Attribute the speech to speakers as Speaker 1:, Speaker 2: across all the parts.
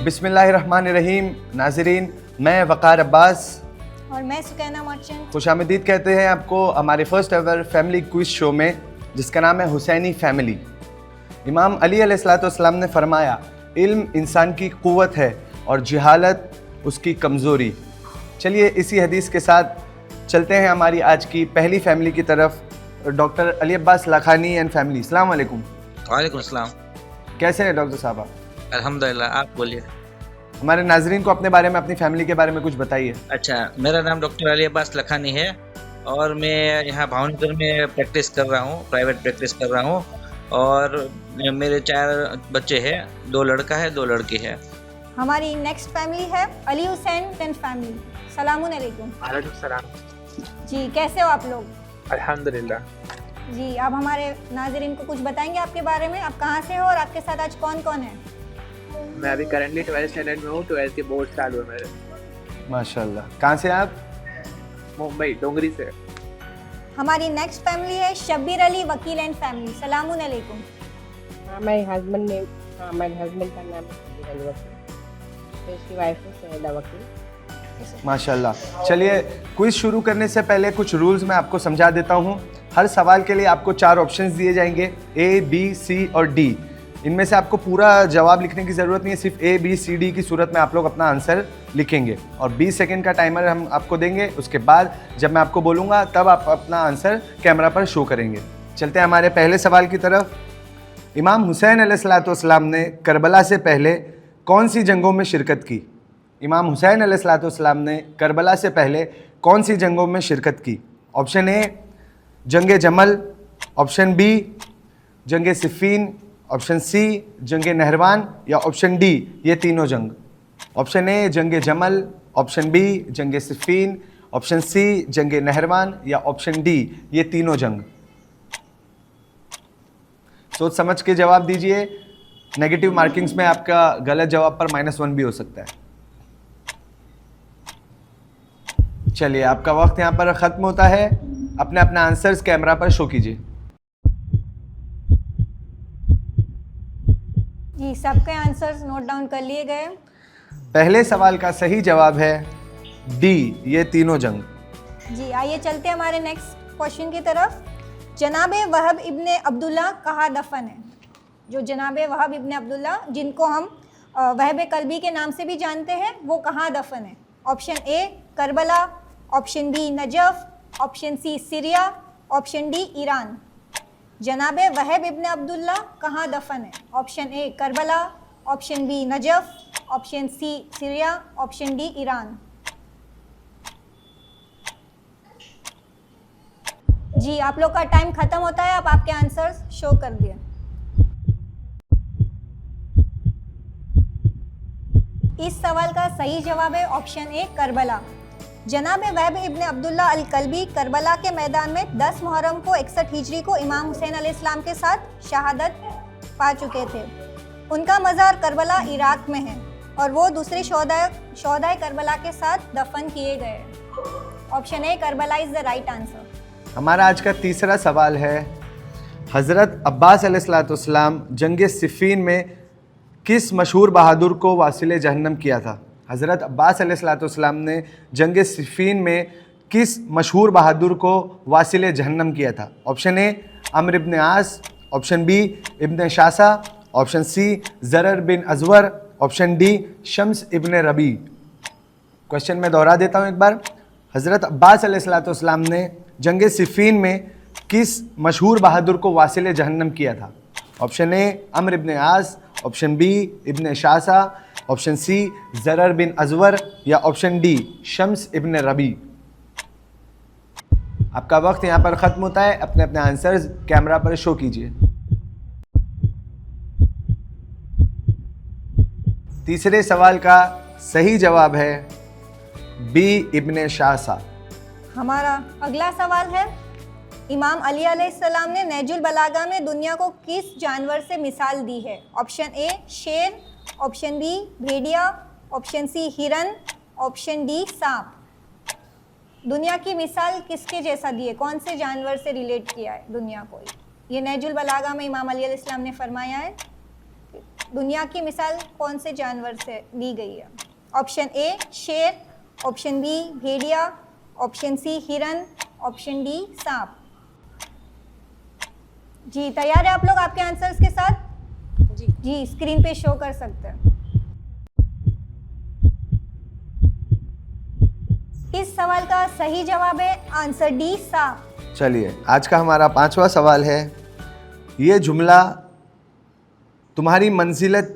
Speaker 1: बिस्मिल्लाहिर्रहमानिर्रहीम। नाज़रीन, मैं वक़ार अब्बास
Speaker 2: और मैं सुकैना मर्चेंट
Speaker 1: खुशामदीद कहते हैं आपको हमारे first ever family quiz show में, जिसका नाम है हुसैनी फैमिली। इमाम अली अलैहिस्सलाम ने फरमाया, इल्म इंसान की क़ुव्वत है और जहालत उसकी कमज़ोरी। चलिए इसी हदीस के साथ चलते हैं हमारी आज की पहली फैमिली की तरफ। Doctor Ali Abbas Lakhani and family, अस्सलाम वालेकुम।
Speaker 3: वालेकुम सलाम।
Speaker 1: कैसे हैं डॉक्टर साहब आप?
Speaker 3: अल्हम्दुलिल्लाह, आप बोलिए।
Speaker 1: हमारे नाजरीन को अपने बारे में, अपनी फैमिली के बारे में कुछ बताइए।
Speaker 3: अच्छा, मेरा नाम डॉक्टर अली अब्बास लखानी है और मैं यहाँ भावनगर में प्रैक्टिस कर रहा हूँ, प्राइवेट प्रैक्टिस कर रहा हूँ। और मेरे 4 बच्चे हैं, 2 लड़का है 2 लड़की है।
Speaker 2: हमारी नेक्स्ट फैमिली है अली हुसैन एंड फैमिली। सलामुन अलैकुम।
Speaker 4: वालेकुम सलाम।
Speaker 2: जी, कैसे हो आप लोग?
Speaker 4: अल्हम्दुलिल्लाह।
Speaker 2: जी, आप हमारे नाजरीन को कुछ बताएंगे आपके बारे में? आप कहाँ से हो और आपके साथ आज कौन कौन है?
Speaker 4: मैं अभी करंटली 12th स्टैंडर्ड में हूँ। 12th के बोर्ड चालू है मेरे।
Speaker 1: माशाल्लाह। कहाँ से आप?
Speaker 4: मुंबई डोंगरी से।
Speaker 2: हमारी नेक्स्ट फैमिली है शब्बीर अली वकील एंड फैमिली। सलामुन अलैकुम।
Speaker 5: मेरे हस्बैंड का नाम है शब्बीर अली वकील, तो इसकी वाइफ है सैयदा वकील।
Speaker 1: माशाल्लाह। चलिए क्विज शुरू करने से पहले कुछ रूल्स मैं आपको समझा देता हूँ। हर सवाल के लिए आपको 4 ऑप्शंस दिए जाएंगे, ए, बी, सी और डी। इनमें से आपको पूरा जवाब लिखने की ज़रूरत नहीं है, सिर्फ ए, बी, सी, डी की सूरत में आप लोग अपना आंसर लिखेंगे। और 20 सेकंड का टाइमर हम आपको देंगे। उसके बाद जब मैं आपको बोलूँगा तब आप अपना आंसर कैमरा पर शो करेंगे। चलते हैं हमारे पहले सवाल की तरफ। इमाम हुसैन अलैहिस्सलाम ने करबला से पहले कौन सी जंगों में शिरकत की? इमाम हुसैन अलैहिस्सलाम ने करबला से पहले कौन सी जंगों में शिरकत की? ऑप्शन ए जंग जमल, ऑप्शन बी जंग सिफ़ीन, ऑप्शन सी जंग नहरवान या ऑप्शन डी ये तीनों जंग। ऑप्शन ए जंग जमल, ऑप्शन बी जंग सिफ़ीन, ऑप्शन सी जंग नहरवान या ऑप्शन डी ये तीनों जंग। सोच समझ के जवाब दीजिए। नेगेटिव मार्किंग्स में आपका गलत जवाब पर -1 भी हो सकता है। चलिए आपका वक्त यहाँ पर ख़त्म होता है। अपने अपना आंसर्स कैमरा पर शो कीजिए।
Speaker 2: जी, सबके आंसर्स नोट डाउन कर लिए गए।
Speaker 1: पहले सवाल का सही जवाब है डी ये तीनों जंग।
Speaker 2: जी, आइए चलते हैं हमारे नेक्स्ट क्वेश्चन की तरफ। जनाबे वहब इब्ने अब्दुल्ला कहाँ दफन है? जो जनाबे वहब इब्ने अब्दुल्ला, जिनको हम वहब कल्बी के नाम से भी जानते हैं, वो कहाँ दफन है? Option A Karbala, option B Najaf, option C Syria, option D Iran. जनाबे वहब इब्ने अब्दुल्ला कहाँ दफन है? Option A Karbala, option B Najaf, option C Syria, option D Iran. जी, आप लोग का टाइम खत्म होता है। आप आपके आंसर्स शो कर दिए। इस सवाल का सही जवाब है ऑप्शन ए करबला। जनाब वहब इब्ने अब्दुल्ला अल कल्बी करबला के मैदान में 10 मुहर्रम को 61 हिजरी को इमाम हुसैन अलैहिस्सलाम के साथ शहादत पा चुके थे। उनका मज़ार करबला इराक में है और वो दूसरे शोहदाए करबला के साथ दफन किए गए। Option A Karbala is the right answer.
Speaker 1: हमारा आज का तीसरा सवाल है, हज़रत अब्बास अलैहिस्सलाम जंग सिफ़ीन में किस मशहूर बहादुर को वासिले जहन्नम किया था? हज़रत अब्बास अलैहिस्सलाम ने जंग सिफ़ीन में किस मशहूर बहादुर को वासिले जहन्नम किया था? Option A Amr ibn Aas, option B ibn Shasa, option C Zarar bin Azwar, option D Shams ibn Rabi. Question मैं दोहरा देता हूँ एक बार। हज़रत अब्बास अलैहिस्सलाम ने जंग सिफ़ीन में किस मशहूर बहादुर को वासिले जहन्नम किया था? Option A Amr ibn Aas, option B ibn Shasa, option C Zarar bin Azwar या option D Shams ibn Rabi. आपका वक्त यहाँ पर ख़त्म होता है। अपने अपने आंसर्स कैमरा पर शो कीजिए। तीसरे सवाल का सही जवाब है बी इब्न शासा।
Speaker 2: हमारा अगला सवाल है, इमाम अली अलैहिस्सलाम ने नहजुल बलागा में दुनिया को किस जानवर से मिसाल दी है? ऑप्शन ए शेर, ऑप्शन बी भेड़िया, ऑप्शन सी हिरन, ऑप्शन डी सांप। दुनिया की मिसाल किसके जैसा दी है? कौन से जानवर से रिलेट किया है दुनिया को? ये नहजुल बलागा में इमाम अली अलैहिस्सलाम ने फरमाया है। दुनिया की मिसाल कौन से जानवर से दी गई है? ऑप्शन ए शेर, ऑप्शन बी भेड़िया, ऑप्शन सी हिरन, ऑप्शन डी सांप। जी तैयार है आप लोग आपके आंसर्स के साथ? जी स्क्रीन पे शो कर सकते हैं। इस सवाल का सही जवाब है आंसर डी सांप।
Speaker 1: चलिए आज का हमारा 5वां सवाल है, ये जुमला तुम्हारी मंजिलत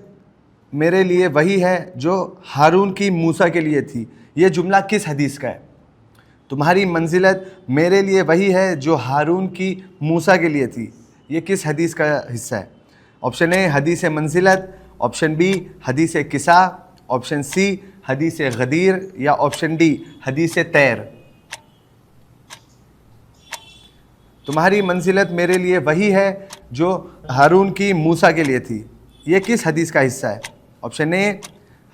Speaker 1: मेरे लिए वही है जो हारून की मूसा के लिए थी, ये जुमला किस हदीस का है? तुम्हारी मंजिलत मेरे लिए वही है जो हारून की मूसा के लिए थी, ये किस हदीस का हिस्सा है? ऑप्शन ए हदीस मंजिलत, ऑप्शन बी हदीस किसा, ऑप्शन सी हदीस गदीर या ऑप्शन डी हदीस तैर। तुम्हारी मंजिलत मेरे लिए वही है जो हारून की मूसा के लिए थी, ये किस हदीस का हिस्सा है? ऑप्शन ए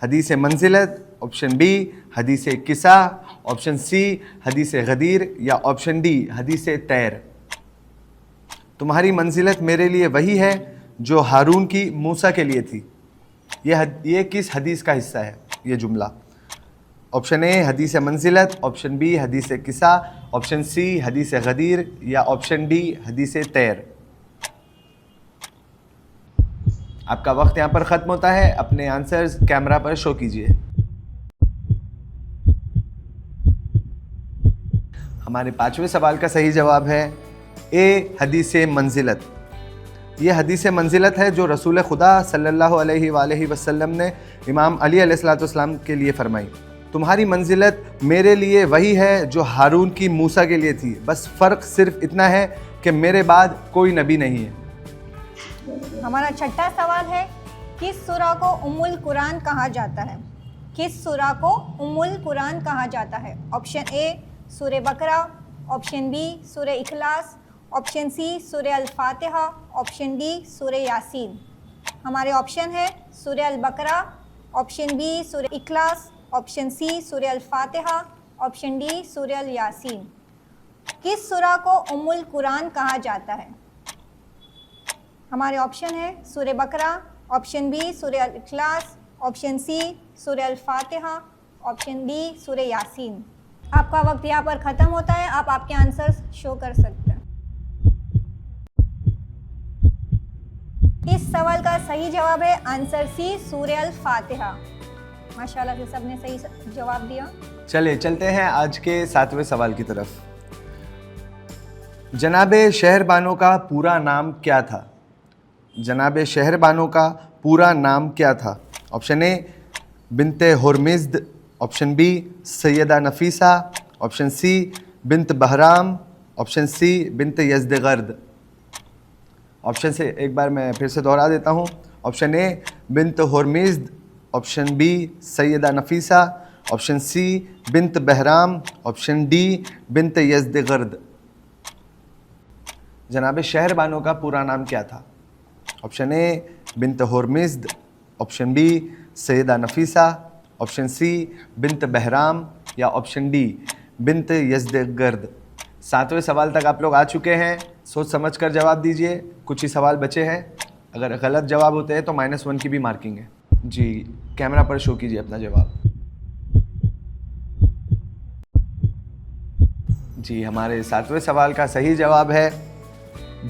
Speaker 1: हदीस मंजिलत, ऑप्शन बी हदीस किसा, ऑप्शन सी हदीस गदीर या ऑप्शन डी हदीस तैर। तुम्हारी मंजिलत मेरे लिए वही है जो हारून की मूसा के लिए थी, ये किस हदीस का हिस्सा है ये जुमला? ऑप्शन ए हदीस मंजिलत, ऑप्शन बी हदीस किसा, ऑप्शन सी हदीस गदीर या ऑप्शन डी हदीस तैर। आपका वक्त यहाँ पर ख़त्म होता है, अपने आंसर्स कैमरा पर शो कीजिए। हमारे 5वें सवाल का सही जवाब है ए हदीस मंजिलत। ये हदीस मंजिलत है जो रसूल खुदा सल्लल्लाहु अलैहि वसल्लम ने इमाम अली अलैहिस्सलाम के लिए फरमाई। तुम्हारी मंजिलत मेरे लिए वही है जो हारून की मूसा के लिए थी, बस फ़र्क सिर्फ इतना है कि मेरे बाद कोई नबी नहीं है।
Speaker 2: हमारा 6ठा सवाल है, किस सूरा को उम्मुल कुरान कहा जाता है? किस सूरा को उम्मुल कुरान कहा जाता है? ऑप्शन ए सूरे बकरा, ऑप्शन बी सूरे इखलास, ऑप्शन सी सूरे अल फातिहा, ऑप्शन डी सूरे यासीन। हमारे ऑप्शन है सूरे अल बकरा, ऑप्शन बी सूरे इखलास, ऑप्शन सी सूरे अल फातिहा, ऑप्शन डी सूरे अल यासीन। किस सूरा को उम्मुल कुरान कहा जाता है? हमारे ऑप्शन है सूरे बकरा, ऑप्शन बी सूरे अल इखलास, ऑप्शन सी सूरे अल फातिहा, ऑप्शन डी सूरे यासीन। आपका वक्त यहाँ पर ख़त्म होता है, आप आपके आंसर्स शो कर सकते हैं। इस सवाल का सही जवाब है आंसर सी सूरे अल फातिहा। माशाल्लाह से सबने सही जवाब दिया।
Speaker 1: चलिए चलते हैं आज के 7वें सवाल की तरफ। जनाबे शहरबानो का पूरा नाम क्या था? जनाबे शहरबानो का पूरा नाम क्या था? Option A binte Hurmizd, option B Sayyida Nafisa, option C bint Bahram, option C bint Yazdgard. Option से एक बार मैं फिर से दोहरा देता हूँ। Option A bint Hurmizd, option B Sayyida Nafisa, option C bint Bahram, option D bint Yazdgard. जनाब शहरबानो का पूरा नाम क्या था? Option A bint Hurmizd, option B Sayyida Nafisa, option C bint Bahram या ऑप्शन डी बिनत यज़्दगर्द। 7वें सवाल तक आप लोग आ चुके हैं, सोच समझ कर जवाब दीजिए। कुछ ही सवाल बचे हैं, अगर गलत जवाब होते हैं तो -1 की भी मार्किंग है। जी कैमरा पर शो कीजिए अपना जवाब। जी हमारे 7वें सवाल का सही जवाब है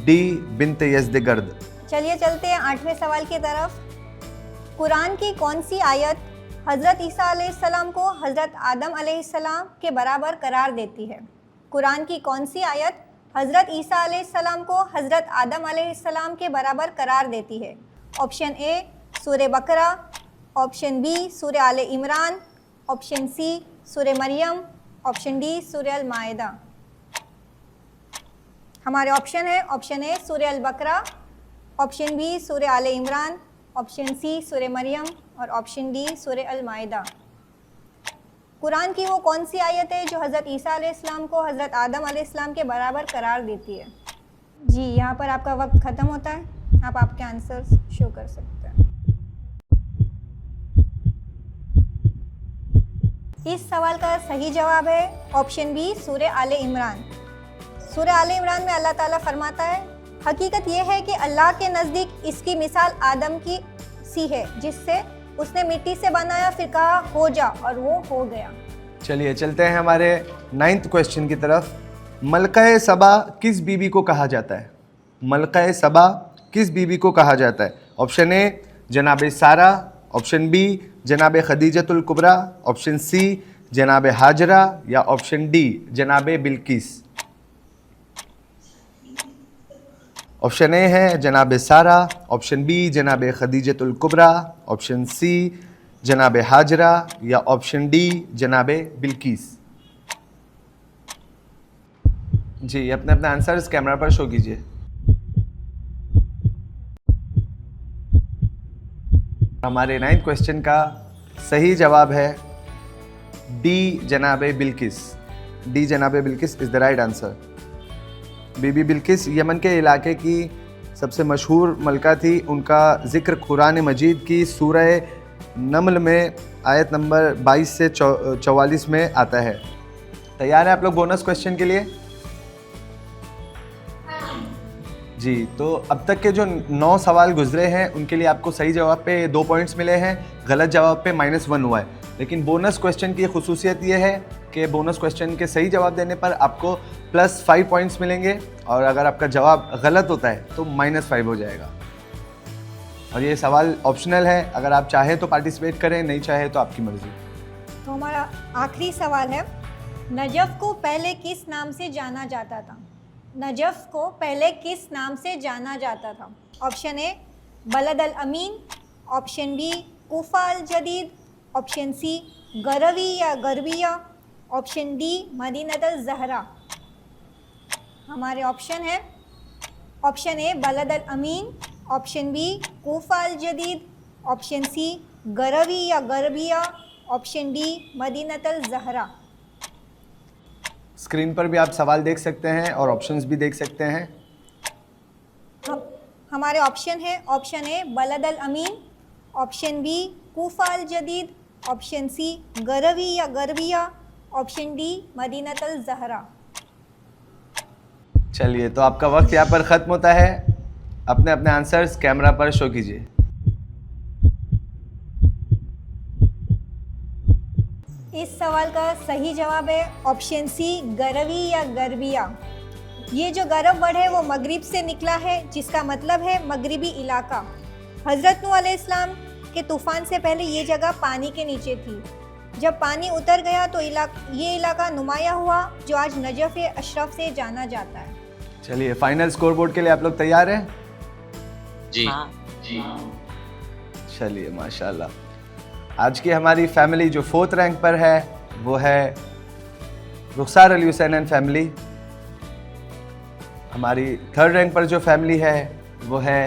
Speaker 1: डी बिनत यज़्दगर्द।
Speaker 2: चलिए चलते हैं 8वें सवाल की तरफ। कुरान की कौन सी आयत हज़रत ईसा अलैहिस्सलाम को हज़रत आदम अलैहिस्सलाम के बराबर करार देती है? कुरान की कौन सी आयत हज़रत ईसा अलैहिस्सलाम को हज़रत आदम अलैहिस्सलाम के बराबर करार देती है? ऑप्शन ए सूरे बकरा, ऑप्शन बी सूरे आले इमरान, ऑप्शन सी सूरे मरियम, ऑप्शन डी सूरे अल माइदा। हमारे ऑप्शन है ऑप्शन ए सूरे अल बकरा, ऑप्शन बी सूरे आले इमरान, ऑप्शन सी सूरे मरियम और ऑप्शन डी सूरे अल माइदा। कुरान की वो कौन सी आयत है जो हज़रत ईसा अलैहिस्सलाम को हज़रत आदम अलैहिस्सलाम के बराबर करार देती है? जी यहाँ पर आपका वक्त ख़त्म होता है, आप आपके आंसर्स शो कर सकते हैं। इस सवाल का सही जवाब है ऑप्शन बी सूरे आले इमरान। सूरे आले इमरान में अल्लाह ताला फरमाता है, हकीकत यह है कि अल्लाह के नज़दीक इसकी मिसाल आदम की सी है जिससे उसने मिट्टी से बनाया, फिर कहा हो जा, और वो हो गया।
Speaker 1: चलिए चलते हैं हमारे 9th क्वेश्चन की तरफ। मलका-ए सबा किस बीबी को कहा जाता है? मलका-ए सबा किस बीबी को कहा जाता है? ऑप्शन ए जनाब सारा, ऑप्शन बी जनाब खदीजतुल कुबरा, ऑप्शन सी जनाब हाजरा, या ऑप्शन डी जनाब बिल्किस। ऑप्शन ए है जनाब सारा, ऑप्शन बी जनाब खदीजतुल कुबरा, ऑप्शन सी जनाब हाजरा, या ऑप्शन डी जनाब बिल्किस। जी अपने अपने आंसर्स कैमरा पर शो कीजिए। हमारे 9th क्वेश्चन का सही जवाब है डी जनाब बिल्किस। डी जनाब Bilqis is the right answer. बीबी बिल्किस यमन के इलाके की सबसे मशहूर मलका थी। उनका ज़िक्र कुरान मजीद की सूरह नमल में आयत नंबर 22 से 44 में आता है। तैयार है आप लोग बोनस क्वेश्चन के लिए? जी, तो अब तक के जो 9 सवाल गुजरे हैं उनके लिए आपको सही जवाब पे 2 पॉइंट्स मिले हैं, गलत जवाब पे -1 हुआ है। लेकिन बोनस क्वेश्चन की खुसूसियत ये है कि बोनस क्वेश्चन के सही जवाब देने पर आपको +5 पॉइंट्स मिलेंगे, और अगर आपका जवाब गलत होता है तो -5 हो जाएगा। और ये सवाल ऑप्शनल है, अगर आप चाहें तो पार्टिसिपेट करें, नहीं चाहे तो आपकी मर्ज़ी।
Speaker 2: तो हमारा आखिरी सवाल है, नजफ़ को पहले किस नाम से जाना जाता था? नजफ़ को पहले किस नाम से जाना जाता था? ऑप्शन ए बलद अल अमीन, ऑप्शन बी कूफा अल जदीद, ऑप्शन सी गरवी या गरबिया, ऑप्शन डी मदीनत अल ज़हरा। हमारे ऑप्शन है ऑप्शन ए बलद अल अमीन, ऑप्शन बी कूफा अल जदीद, ऑप्शन सी गरवी या गरबिया, ऑप्शन डी मदीनत अल ज़हरा।
Speaker 1: स्क्रीन पर भी आप सवाल देख सकते हैं और ऑप्शंस भी देख सकते हैं।
Speaker 2: हमारे ऑप्शन है ऑप्शन ए बलद अल अमीन, ऑप्शन बी कूफा अल जदीद, ऑप्शन सी गरवी या गरबिया, ऑप्शन डी मदीनत अल ज़हरा।
Speaker 1: चलिए, तो आपका वक्त यहाँ पर ख़त्म होता है। अपने अपने आंसर्स कैमरा पर शो कीजिए।
Speaker 2: इस सवाल का सही जवाब है ऑप्शन सी गरवी या गरबिया। ये जो गरब वर्ड है वो मगरिब से निकला है, जिसका मतलब है मगरिबी इलाका। हज़रत नूह अलैहिस्सलाम के तूफ़ान से पहले ये जगह पानी के नीचे थी। जब पानी उतर गया तो ये इलाका नुमाया हुआ, जो आज नजफ़ अशरफ से जाना जाता है।
Speaker 1: चलिए, फाइनल स्कोर बोर्ड के लिए आप लोग तैयार हैं?
Speaker 3: जी
Speaker 4: जी।
Speaker 1: चलिए, माशाल्लाह। आज की हमारी फैमिली जो 4th रैंक पर है वो है रुखसार अली हुसैन एंड फैमिली। हमारी 3rd रैंक पर जो फैमिली है वो है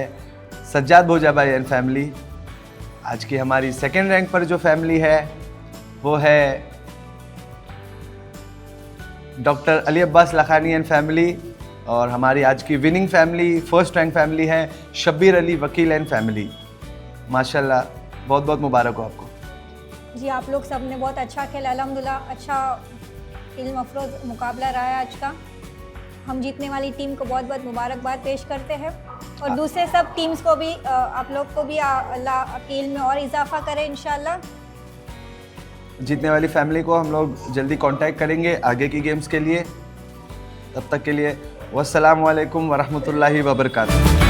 Speaker 1: सज्जाद भोजा भाई एंड फैमिली। आज की हमारी 2nd रैंक पर जो फैमिली है वो है doctor Ali Abbas Lakhani and family. और हमारी आज की winning family 1st rank family है शब्बीर अली वकील एंड फैमिली। माशाल्लाह, बहुत बहुत मुबारक हो आपको।
Speaker 2: जी, आप लोग सब ने बहुत अच्छा खेला, अल्हम्दुलिल्लाह। अच्छा इल्म अफरोज़ मुकाबला रहा है आज का। हम जीतने वाली टीम को बहुत बहुत मुबारकबाद पेश करते हैं, और दूसरे सब टीम्स को भी आप लोग को भी अल्लाह आपके इल्म में और इजाफा करे इंशाल्लाह।
Speaker 1: जीतने वाली फैमिली को हम लोग जल्दी कांटेक्ट करेंगे आगे की गेम्स के लिए। तब तक के लिए वस्सलामु अलैकुम वरहमतुल्लाहि वबरकातुहू।